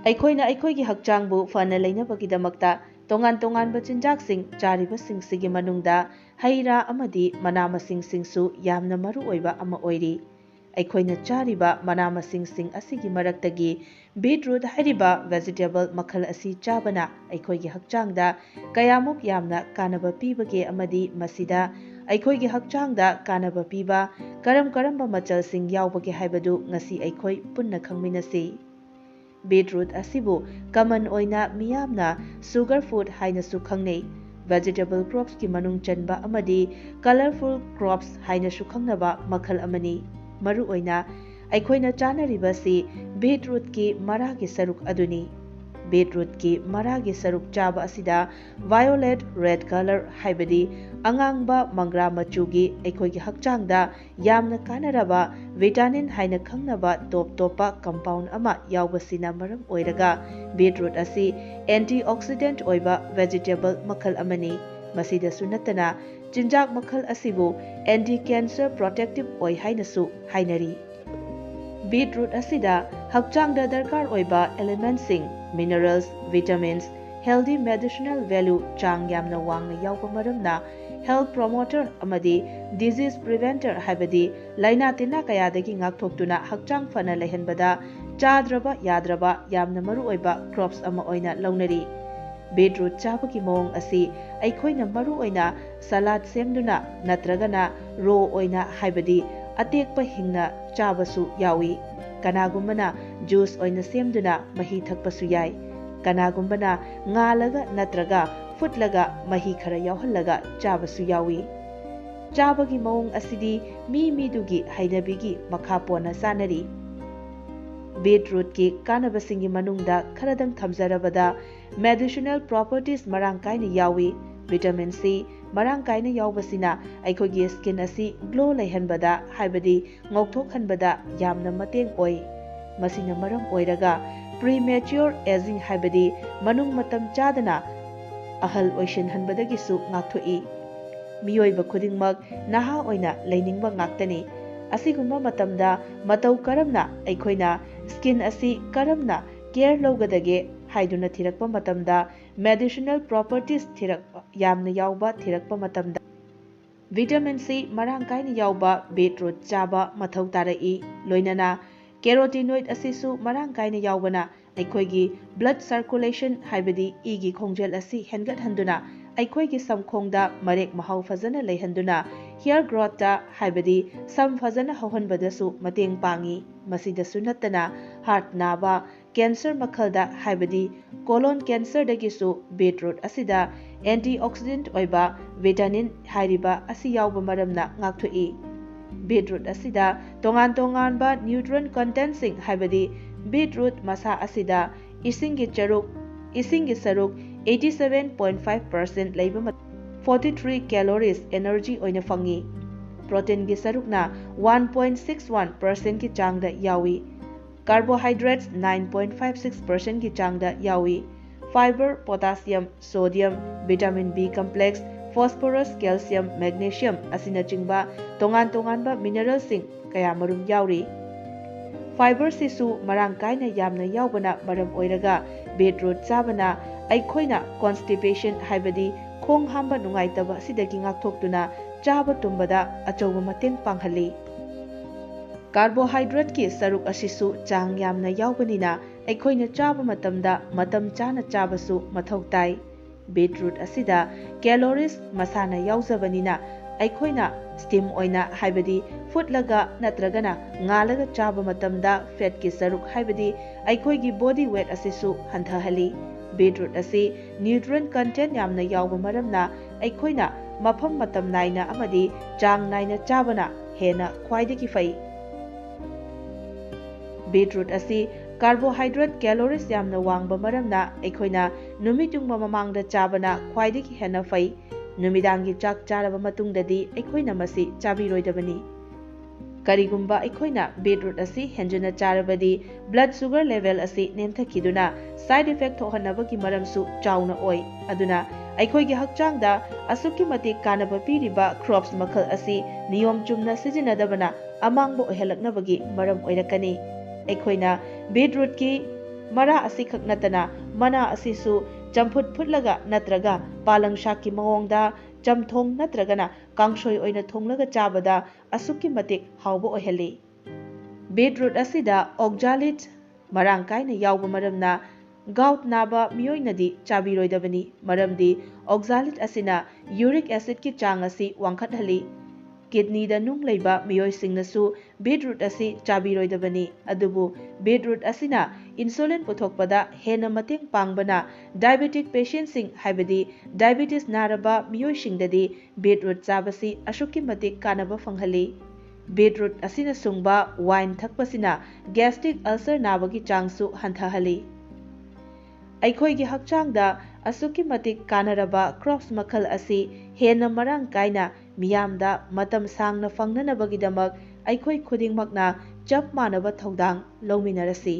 ꯑꯩꯈꯣꯏꯅ ꯑꯩꯈꯣꯏꯒꯤ ꯍꯛꯆꯥꯡꯕꯨ ꯐꯅ ꯂꯩꯅꯕꯒꯤꯗꯃꯛꯇ ꯇꯣꯉꯥꯟ ꯇꯣꯉꯥꯟꯕ ꯆꯤꯟꯖꯥꯛꯁꯤꯡ ꯆꯥꯔꯤꯕꯁꯤꯡꯁꯤꯒꯤ ꯃꯅꯨꯡꯗ ꯍꯩ ꯔꯥ ꯑꯃꯗꯤ ꯃꯅꯥ ꯃꯁꯤꯡꯁꯤꯡꯁꯨ ꯌꯥꯝꯅ ꯃꯔꯨꯑꯣꯏꯕ ꯑꯃ ꯑꯣꯏꯔꯤ꯫ ꯑꯩꯈꯣꯏꯅ ꯆꯥꯔꯤꯕ ꯃꯅꯥ ꯃꯁꯤꯡꯁꯤꯡ ꯑꯁꯤꯒꯤ ꯃꯔꯛꯇꯒꯤ ꯕꯤꯠꯔꯨꯠ ꯍꯥꯏꯔꯤꯕ ꯚꯦꯖꯤꯇꯦꯕꯜ ꯃꯈꯜ ꯑꯁꯤ ꯆꯥꯕꯅ ꯑꯩꯈꯣꯏꯒꯤ ꯍꯛꯆꯥꯡꯗ ꯀꯌꯥꯃꯨꯛ ꯌꯥꯝꯅ ꯀꯥꯟꯅꯕ ꯄꯤꯕꯒꯦ ꯑꯃꯗꯤ ꯃꯁꯤꯗ ꯑꯩꯈꯣꯏꯒꯤ ꯍꯛꯆꯥꯡꯗ ꯀꯥꯟꯅꯕ ꯄꯤꯕ ꯀꯔꯝꯕ ꯃꯆꯜꯁꯤꯡ ꯌꯥꯎꯕꯒꯦ ꯍꯥꯏꯕꯗꯨ ꯉꯁꯤ ꯑꯩꯈꯣꯏ ꯄꯨꯟꯅ ꯈꯪꯃꯤꯟꯅꯁꯤ꯫ ꯕꯤꯠꯔꯨꯠ ꯑꯁꯤꯕꯨ ꯀꯃꯟ ꯑꯣꯏꯅ ꯃꯤꯌꯥꯝꯅ ꯁꯨꯒꯔ ꯐꯨꯗ ꯍꯥꯏꯅꯁꯨ ꯈꯪꯅꯩ, ꯚꯦꯖꯤꯇꯦꯕꯜ ꯀ꯭ꯔꯣꯞꯁꯀꯤ ꯃꯅꯨꯡ ꯆꯟꯕ ꯑꯃꯗꯤ ꯀꯂꯔꯐꯨꯜ ꯀ꯭ꯔꯣꯞꯁ ꯍꯥꯏꯅꯁꯨ ꯈꯪꯅꯕ ꯃꯈꯜ ꯑꯃꯅꯤ꯫ ꯃꯔꯨꯑꯣꯏꯅ ꯑꯩꯈꯣꯏꯅ ꯆꯥꯅꯔꯤꯕꯁꯤ ꯕꯤꯠꯔꯨꯠꯀꯤ ꯃꯔꯥꯒꯤ ꯁꯔꯨꯛ ꯑꯗꯨꯅꯤ꯫ ꯕꯤꯠꯔꯨꯠꯀꯤ ꯃꯔꯥꯒꯤ ꯁꯔꯨꯛ ꯆꯥꯕ ꯑꯁꯤꯗ ꯚꯥꯏꯑꯣꯂꯦꯠ ꯔꯦꯗ ꯀꯂꯔ ꯍꯥꯏꯕꯗꯤ ꯑꯉꯥꯡꯕ ꯃꯪꯒ꯭ꯔꯥ ꯃꯆꯨꯒꯤ ꯑꯩꯈꯣꯏꯒꯤ ꯍꯛꯆꯥꯡꯗ ꯌꯥꯝꯅ ꯀꯥꯟꯅꯔꯕ ꯚꯤꯇꯥꯃꯤꯟ ꯍꯥꯏꯅ ꯈꯪꯅꯕ ꯇꯣꯞ ꯇꯣꯞꯄ ꯀꯝꯄꯥꯎꯟ ꯑꯃ ꯌꯥꯎꯕꯁꯤꯅ ꯃꯔꯝ ꯑꯣꯏꯔꯒ ꯕꯤꯠꯔꯨꯠ ꯑꯁꯤ ꯑꯦꯟꯇꯤ ꯑꯣꯛꯁꯤꯗꯦꯟꯠ ꯑꯣꯏꯕ ꯚꯦꯖꯤꯇꯦꯕꯜ ꯃꯈꯜ ꯑꯃꯅꯤ꯫ ꯃꯁꯤꯗꯁꯨ ꯅꯠꯇꯅ ꯆꯤꯟꯖꯥꯛ ꯃꯈꯜ ꯑꯁꯤꯕꯨ ꯑꯦꯟꯇꯤ ꯀꯦꯟꯁꯔ ꯄ꯭ꯔꯣꯇꯦꯛꯇꯤꯚ ꯑꯣꯏ ꯍꯥꯏꯅꯁꯨ ꯍꯥꯏꯅꯔꯤ꯫ ꯕꯤꯠꯔꯨꯠ ꯑꯁꯤꯗ ꯍꯛꯆꯥꯡꯗ ꯗꯔꯀꯥꯔ ꯑꯣꯏꯕ ꯑꯦꯂꯤꯃꯦꯟꯠꯁꯤꯡ, ꯃꯤꯅꯔꯦꯜꯁ, ꯚꯤꯇꯥꯃꯤꯟꯁ, ꯍꯦꯜꯗꯤ ꯃꯦꯗꯤꯁꯤꯅꯦꯜ ꯚꯦꯂ꯭ꯌꯨ ꯆꯥꯡ ꯌꯥꯝꯅ ꯋꯥꯡꯅ ꯌꯥꯎꯕ ꯃꯔꯝꯅ ꯍꯦꯜꯊ ꯄ꯭ꯔꯣꯃꯣꯇꯔ ꯑꯃꯗꯤ ꯗꯤꯖꯤꯖ ꯄ꯭ꯔꯤꯚꯦꯟꯇꯔ ꯍꯥꯏꯕꯗꯤ ꯂꯥꯏꯅꯥ ꯇꯤꯟꯅꯥ ꯀꯌꯥꯗꯒꯤ ꯉꯥꯛꯊꯣꯛꯇꯨꯅ ꯍꯛꯆꯥꯡ ꯐꯅ ꯂꯩꯍꯟꯕꯗ ꯆꯥꯗ꯭ꯔꯕ ꯌꯥꯗ꯭ꯔꯕ ꯌꯥꯝꯅ ꯃꯔꯨꯑꯣꯏꯕ ꯀ꯭ꯔꯣꯞꯁ ꯑꯃ ꯑꯣꯏꯅ ꯂꯧꯅꯔꯤ꯫ ꯕꯤꯠꯔꯨꯠ ꯆꯥꯕꯒꯤ ꯃꯑꯣꯡ ꯑꯁꯤ ꯑꯩꯈꯣꯏꯅ ꯃꯔꯨꯑꯣꯏꯅ ꯁꯂꯥꯗ ꯁꯦꯝꯗꯨꯅ ꯅꯠꯇ꯭ꯔꯒꯅ ꯔꯣ ꯑꯣꯏꯅ ꯍꯥꯏꯕꯗꯤ ꯑꯇꯦꯛꯄ ꯍꯤꯡꯅ ꯆꯥꯕꯁꯨ ꯌꯥꯎꯏ꯫ ꯀꯅꯥꯒꯨꯝꯕꯅ ꯖꯨꯁ ꯑꯣꯏꯅ ꯁꯦꯝꯗꯨꯅ ꯃꯍꯤ ꯊꯛꯄꯁꯨ ꯌꯥꯏ꯫ ꯀꯅꯥꯒꯨꯝꯕꯅ ꯉꯥꯜꯂꯒ ꯅꯠꯇ꯭ꯔꯒ ꯐꯨꯠꯂꯒ ꯃꯍꯤ ꯈꯔ ꯌꯥꯎꯍꯜꯂꯒ ꯆꯥꯕꯁꯨ ꯌꯥꯎꯏ꯫ ꯆꯥꯕꯒꯤ ꯃꯑꯣꯡ ꯑꯁꯤꯗꯤ ꯃꯤꯗꯨꯒꯤ ꯍꯩꯅꯕꯤꯒꯤ ꯃꯈꯥ ꯄꯣꯟꯅ ꯆꯥꯅꯔꯤ꯫ ꯕꯤꯠꯔꯨꯠꯀꯤ ꯀꯥꯟꯅꯕꯁꯤꯡꯒꯤ ꯃꯅꯨꯡꯗ ꯈꯔꯗꯪ ꯊꯝꯖꯔꯕꯗ ꯃꯦꯗꯤꯁꯤꯅꯦꯜ ꯄ꯭ꯔꯣꯄꯔꯇꯤꯁ ꯃꯔꯥꯡ ꯀꯥꯏꯅ ꯌꯥꯎꯏ꯫ ꯚꯤꯇꯥꯃꯤꯟ ꯁꯤ ꯃꯔꯥꯡ ꯀꯥꯏꯅ ꯌꯥꯎꯕꯁꯤꯅ ꯑꯩꯈꯣꯏꯒꯤ ꯁ꯭ꯀꯤꯟ ꯑꯁꯤ ꯒ꯭ꯂꯣ ꯂꯩꯍꯟꯕꯗ ꯍꯥꯏꯕꯗꯤ ꯉꯧꯊꯣꯛꯍꯟꯕꯗ ꯌꯥꯝꯅ ꯃꯇꯦꯡ ꯑꯣꯏ꯫ ꯃꯁꯤꯅ ꯃꯔꯝ ꯑꯣꯏꯔꯒ ꯄ꯭ꯔꯤꯃꯦꯆ꯭ꯌꯣꯔ ꯑꯦꯖꯤꯡ ꯍꯥꯏꯕꯗꯤ ꯃꯅꯨꯡ ꯃꯇꯝ ꯆꯥꯗꯅ ꯑꯍꯜ ꯑꯣꯏꯁꯤꯟꯍꯟꯕꯗꯒꯤꯁꯨ ꯉꯥꯛꯊꯣꯛꯏ꯫ ꯃꯤꯑꯣꯏꯕ ꯈꯨꯗꯤꯡꯃꯛ ꯅꯍꯥ ꯑꯣꯏꯅ ꯂꯩꯅꯤꯡꯕ ꯉꯥꯛꯇꯅꯤ꯫ ꯑꯁꯤꯒꯨꯝꯕ ꯃꯇꯝꯗ ꯃꯇꯧ ꯀꯔꯝꯅ ꯑꯩꯈꯣꯏꯅ ꯁ꯭ꯀꯤꯟ ꯑꯁꯤ ꯀꯔꯝꯅ ꯀꯦꯌꯔ ꯂꯧꯒꯗꯒꯦ ꯍꯥꯏꯗꯨꯅ ꯊꯤꯔꯛꯄ ꯃꯇꯝꯗ ꯃꯦꯗꯤꯁꯤꯅꯦꯜ ꯄ꯭ꯔꯣꯄꯔꯇꯤꯁ ꯌꯥꯝꯅ ꯌꯥꯎꯕ ꯊꯤꯔꯛꯄ ꯃꯇꯝꯗ ꯚꯤꯇꯥꯃꯤꯟ ꯁꯤ ꯃꯔꯥꯡ ꯀꯥꯏꯅ ꯌꯥꯎꯕ ꯕꯤꯠꯔꯨꯠ ꯆꯥꯕ ꯃꯊꯧ ꯇꯥꯔꯛꯏ꯫ ꯂꯣꯏꯅꯅ ꯀꯦꯔꯣꯇꯤꯅꯣꯏꯗ ꯑꯁꯤꯁꯨ ꯃꯔꯥꯡ ꯀꯥꯏꯅ ꯌꯥꯎꯕꯅ ꯑꯩꯈꯣꯏꯒꯤ ꯕ꯭ꯂꯗ ꯁꯔꯀꯨꯂꯦꯁꯟ ꯍꯥꯏꯕꯗꯤ ꯏꯒꯤ ꯈꯣꯡꯖꯦꯜ ꯑꯁꯤ ꯍꯦꯟꯒꯠꯍꯟꯗꯨꯅ ꯑꯩꯈꯣꯏꯒꯤ ꯁꯝꯈꯣꯡꯗ ꯃꯔꯦꯛ ꯃꯍꯥꯎ ꯐꯖꯅ ꯂꯩꯍꯟꯗꯨꯅ ꯍꯤꯌꯔ ꯒ꯭ꯔꯣꯊꯇ ꯍꯥꯏꯕꯗꯤ ꯁꯝ ꯐꯖꯅ ꯍꯧꯍꯟꯕꯗꯁꯨ ꯃꯇꯦꯡ ꯄꯥꯡꯏ꯫ ꯃꯁꯤꯗꯁꯨ ꯅꯠꯇꯅ ꯍꯥꯔꯠ ꯅꯥꯕ, ꯀꯦꯟꯁꯔ ꯃꯈꯜꯗ ꯍꯥꯏꯕꯗꯤ ꯀꯣꯂꯣꯟ ꯀꯦꯟꯁꯔꯗꯒꯤꯁꯨ ꯕꯤꯠꯔꯨꯠ ꯑꯁꯤꯗ ꯑꯦꯟꯇꯤ ꯑꯣꯛꯁꯤꯗꯦꯟꯠ ꯑꯣꯏꯕ ꯚꯤꯇꯥꯃꯤꯟ ꯍꯥꯏꯔꯤꯕ ꯑꯁꯤ ꯌꯥꯎꯕ ꯃꯔꯝꯅ ꯉꯥꯛꯊꯣꯛꯏ꯫ ꯕꯤꯠꯔꯨꯠ ꯑꯁꯤꯗ ꯇꯣꯉꯥꯟ ꯇꯣꯉꯥꯟꯕ ꯅ꯭ꯌꯨꯇ꯭ꯔꯟ ꯀꯟꯇꯦꯟꯠꯁꯤꯡ ꯍꯥꯏꯕꯗꯤ ꯕꯤꯠꯔꯨꯠ ꯃꯁꯥ ꯑꯁꯤꯗ ꯏꯁꯤꯡꯒꯤ ꯁꯔꯨꯛ 87.5% ꯂꯩꯕ ꯃꯇꯝꯗ 43 ꯀꯦꯂꯣꯔꯤꯁ ꯑꯦꯅꯔꯖꯤ ꯑꯣꯏꯅ ꯐꯪꯏ꯫ ꯄ꯭ꯔꯣꯇꯤꯟꯒꯤ ꯁꯔꯨꯛꯅ 1.61%ꯒꯤ ꯆꯥꯡꯗ ꯌꯥꯎꯏ꯫ ꯀꯥꯔꯕꯣꯍꯥꯏꯗ꯭ꯔꯦꯠꯁ 9.56%ꯒꯤ ꯆꯥꯡꯗ ꯌꯥꯎꯏ꯫ Fibre, potassium, sodium, vitamin B complex, phosphorus, calcium, magnesium ꯑꯁꯤꯅꯆꯤꯡꯕ ꯇꯣꯉꯥꯟ ꯇꯣꯉꯥꯟꯕ ꯃꯤꯅꯔꯦꯜꯁꯤꯡ ꯀꯌꯥꯃꯔꯨꯝ ꯌꯥꯎꯔꯤ꯫ ꯐꯥꯏꯕꯔꯁꯤꯁꯨ ꯃꯔꯥꯡ ꯀꯥꯏꯅ ꯌꯥꯝꯅ ꯌꯥꯎꯕꯅ ꯃꯔꯝ ꯑꯣꯏꯔꯒ ꯕꯤꯠꯔꯨꯠ ꯆꯥꯕꯅ ꯑꯩꯈꯣꯏꯅ ꯀꯣꯟꯁꯇꯤꯄꯦꯁꯟ ꯍꯥꯏꯕꯗꯤ ꯈꯣꯡ ꯍꯥꯝꯕ ꯅꯨꯡꯉꯥꯏꯇꯕ ꯑꯁꯤꯗꯒꯤ ꯉꯥꯛꯊꯣꯛꯇꯨꯅ ꯆꯥꯕ ꯇꯨꯝꯕꯗ ꯑꯆꯧꯕ ꯃꯇꯦꯡ ꯄꯥꯡꯍꯜꯂꯤ꯫ ꯀꯥꯔꯕꯣꯍꯥꯏꯗ꯭ꯔꯦꯠꯀꯤ ꯁꯔꯨꯛ ꯑꯁꯤꯁꯨ ꯆꯥꯡ ꯌꯥꯝꯅ ꯌꯥꯎꯕꯅꯤꯅ ꯑꯩꯈꯣꯏꯅ ꯆꯥꯕ ꯃꯇꯝꯗ ꯃꯇꯝ ꯆꯥꯅ ꯆꯥꯕꯁꯨ ꯃꯊꯧ ꯇꯥꯏ꯫ ꯕꯤꯠꯔꯨꯠ ꯑꯁꯤꯗ ꯀꯦꯂꯣꯔꯤꯁ ꯃꯁꯥꯅ ꯌꯥꯎꯖꯕꯅꯤꯅ ꯑꯩꯈꯣꯏꯅ ꯁ꯭ꯇꯤꯝ ꯑꯣꯏꯅ ꯍꯥꯏꯕꯗꯤ ꯐꯨꯠꯂꯒ ꯅꯠꯇ꯭ꯔꯒꯅ ꯉꯥꯜꯂꯒ ꯆꯥꯕ ꯃꯇꯝꯗ ꯐꯦꯠꯀꯤ ꯁꯔꯨꯛ ꯍꯥꯏꯕꯗꯤ ꯑꯩꯈꯣꯏꯒꯤ ꯕꯣꯗꯤ ꯋꯦꯠ ꯑꯁꯤꯁꯨ ꯍꯟꯊꯍꯜꯂꯤ꯫ ꯕꯤꯠꯔꯨꯠ ꯑꯁꯤ ꯅ꯭ꯌꯨꯇ꯭ꯔꯟ ꯀꯟꯇꯦꯟꯠ ꯌꯥꯝꯅ ꯌꯥꯎꯕ ꯃꯔꯝꯅ ꯑꯩꯈꯣꯏꯅ ꯃꯐꯝ ꯃꯇꯝ ꯅꯥꯏꯅ ꯑꯃꯗꯤ ꯆꯥꯡ ꯅꯥꯏꯅ ꯆꯥꯕꯅ ꯍꯦꯟꯅ ꯈ꯭ꯋꯥꯏꯗꯒꯤ ꯐꯩ꯫ ꯕꯤꯠꯔꯨꯠ ꯑꯁꯤ ꯀꯥꯔꯕꯣꯍꯥꯏꯗ꯭ꯔꯦꯠ ꯀꯦꯂꯣꯔꯤꯁ ꯌꯥꯝꯅ ꯋꯥꯡꯕ ꯃꯔꯝꯅ ꯑꯩꯈꯣꯏꯅ ꯅꯨꯃꯤꯠ ꯌꯨꯡꯕ ꯃꯃꯥꯡꯗ ꯆꯥꯕꯅ ꯈ꯭ꯋꯥꯏꯗꯒꯤ ꯍꯦꯟꯅ ꯐꯩ꯫ ꯅꯨꯃꯤꯗꯥꯡꯒꯤ ꯆꯥꯛ ꯆꯥꯔꯕ ꯃꯇꯨꯡꯗꯗꯤ ꯑꯩꯈꯣꯏꯅ ꯃꯁꯤ ꯆꯥꯕꯤꯔꯣꯏꯗꯕꯅꯤ꯫ ꯀꯔꯤꯒꯨꯝꯕ ꯑꯩꯈꯣꯏꯅ ꯕꯤꯠꯔꯨꯠ ꯑꯁꯤ ꯍꯦꯟꯖꯤꯟꯅ ꯆꯥꯔꯕꯗꯤ ꯕ꯭ꯂꯗ ꯁꯨꯒꯔ ꯂꯦꯚꯦꯜ ꯑꯁꯤ ꯅꯦꯝꯊꯈꯤꯗꯨꯅ ꯁꯥꯏꯗ ꯏꯐꯦꯛ ꯊꯣꯛꯍꯟꯅꯕꯒꯤ ꯃꯔꯝꯁꯨ ꯆꯥꯎꯅ ꯑꯣꯏ꯫ ꯑꯗꯨꯅ ꯑꯩꯈꯣꯏꯒꯤ ꯍꯛꯆꯥꯡꯗ ꯑꯁꯨꯛꯀꯤ ꯃꯇꯤꯛ ꯀꯥꯟꯅꯕ ꯄꯤꯔꯤꯕ ꯀ꯭ꯔꯣꯞꯁ ꯃꯈꯜ ꯑꯁꯤ ꯅꯤꯌꯣꯝ ꯆꯨꯝꯅ ꯁꯤꯖꯤꯟꯅꯗꯕꯅ ꯑꯃꯥꯡꯕ ꯑꯣꯏꯍꯜꯂꯛꯅꯕꯒꯤ ꯃꯔꯝ ꯑꯣꯏꯔꯛꯀꯅꯤ꯫ ꯑꯩꯈꯣꯏꯅ ꯃꯔꯥ ꯑꯁꯤꯈꯛ ꯅꯠꯇꯅ ꯃꯅꯥ ꯑꯁꯤꯁꯨ ꯆꯝꯐꯨꯠ ꯐꯨꯠꯂꯒ ꯅꯠꯇ꯭ꯔꯒ ꯄꯥꯂꯪ ꯁꯥꯛꯀꯤ ꯃꯑꯣꯡꯗ ꯆꯝꯊꯣꯡ ꯅꯠꯇ꯭ꯔꯒꯅ ꯀꯥꯡꯁꯣꯏ ꯑꯣꯏꯅ ꯊꯣꯡꯂꯒ ꯆꯥꯕꯗ ꯑꯁꯨꯛꯀꯤ ꯃꯇꯤꯛ ꯍꯥꯎꯕ ꯑꯣꯏꯍꯜꯂꯤ꯫ ꯕꯤꯠꯔꯨꯠ ꯑꯁꯤꯗ ꯑꯣꯛꯖꯥꯂꯦꯠ ꯃꯔꯥꯡ ꯀꯥꯏꯅ ꯌꯥꯎꯕ ꯃꯔꯝꯅ ꯒꯥꯎꯠ ꯅꯥꯕ ꯃꯤꯑꯣꯏꯅꯗꯤ ꯆꯥꯕꯤꯔꯣꯏꯗꯕꯅꯤ, ꯃꯔꯝꯗꯤ ꯑꯣꯛꯖꯥꯂꯦꯠ ꯑꯁꯤꯅ ꯌꯨꯔꯤꯛ ꯑꯦꯁꯤꯗꯀꯤ ꯆꯥꯡ ꯑꯁꯤ ꯋꯥꯡꯈꯠꯍꯜꯂꯤ꯫ ꯀꯤꯗꯅꯤꯗ ꯅꯨꯡ ꯂꯩꯕ ꯃꯤꯑꯣꯏꯁꯤꯡꯅꯁꯨ ꯕꯤꯠꯔꯨꯠ ꯑꯁꯤ ꯆꯥꯕꯤꯔꯣꯏꯗꯕꯅꯤ, ꯑꯗꯨꯕꯨ ꯕꯤꯠꯔꯨꯠ ꯑꯁꯤꯅ ꯏꯟꯁꯨꯂꯤꯟ ꯄꯨꯊꯣꯛꯄꯗ ꯍꯦꯟꯅ ꯃꯇꯦꯡ ꯄꯥꯡꯕꯅ ꯗꯥꯏꯕꯦꯇꯤꯛ ꯄꯦꯁꯦꯟꯠꯁꯤꯡ ꯍꯥꯏꯕꯗꯤ ꯗꯥꯏꯕꯦꯇꯤꯁ ꯅꯥꯔꯕ ꯃꯤꯑꯣꯏꯁꯤꯡꯗꯗꯤ ꯕꯤꯠꯔꯨꯠ ꯆꯥꯕꯁꯤ ꯑꯁꯨꯛꯀꯤ ꯃꯇꯤꯛ ꯀꯥꯟꯅꯕ ꯐꯪꯍꯜꯂꯤ꯫ ꯕꯤꯠꯔꯨꯠ ꯑꯁꯤꯅ ꯁꯨꯡꯕ ꯋꯥꯏꯟ ꯊꯛꯄꯁꯤꯅ ꯒ꯭ꯌꯥꯁꯇ꯭रिꯛ ꯑꯜꯁꯔ ꯅꯥꯕꯒꯤ ꯆꯥꯡꯁꯨ ꯍꯟꯊꯍꯜꯂꯤ꯫ ꯑꯩꯈꯣꯏꯒꯤ ꯍꯛꯆꯥꯡꯗ ꯑꯁꯨꯛꯀꯤ ꯃꯇꯤꯛ ꯀꯥꯟꯅꯔꯕ ꯀ꯭ꯔꯣꯞꯁ ꯃꯈꯜ ꯑꯁꯤ ꯍꯦꯟꯅ ꯃꯔꯥꯡ ꯀꯥꯏꯅ ꯃꯤꯌꯥꯝꯗ ꯃꯇꯝ ꯁꯥꯡꯅ ꯐꯪꯅꯅꯕꯒꯤꯗꯃꯛ ꯑꯩꯈꯣꯏ ꯈꯨꯗꯤꯡꯃꯛꯅ ꯆꯞ ꯃꯥꯟꯅꯕ ꯊꯧꯗꯥꯡ ꯂꯧꯃꯤꯟꯅꯔꯁꯤ꯫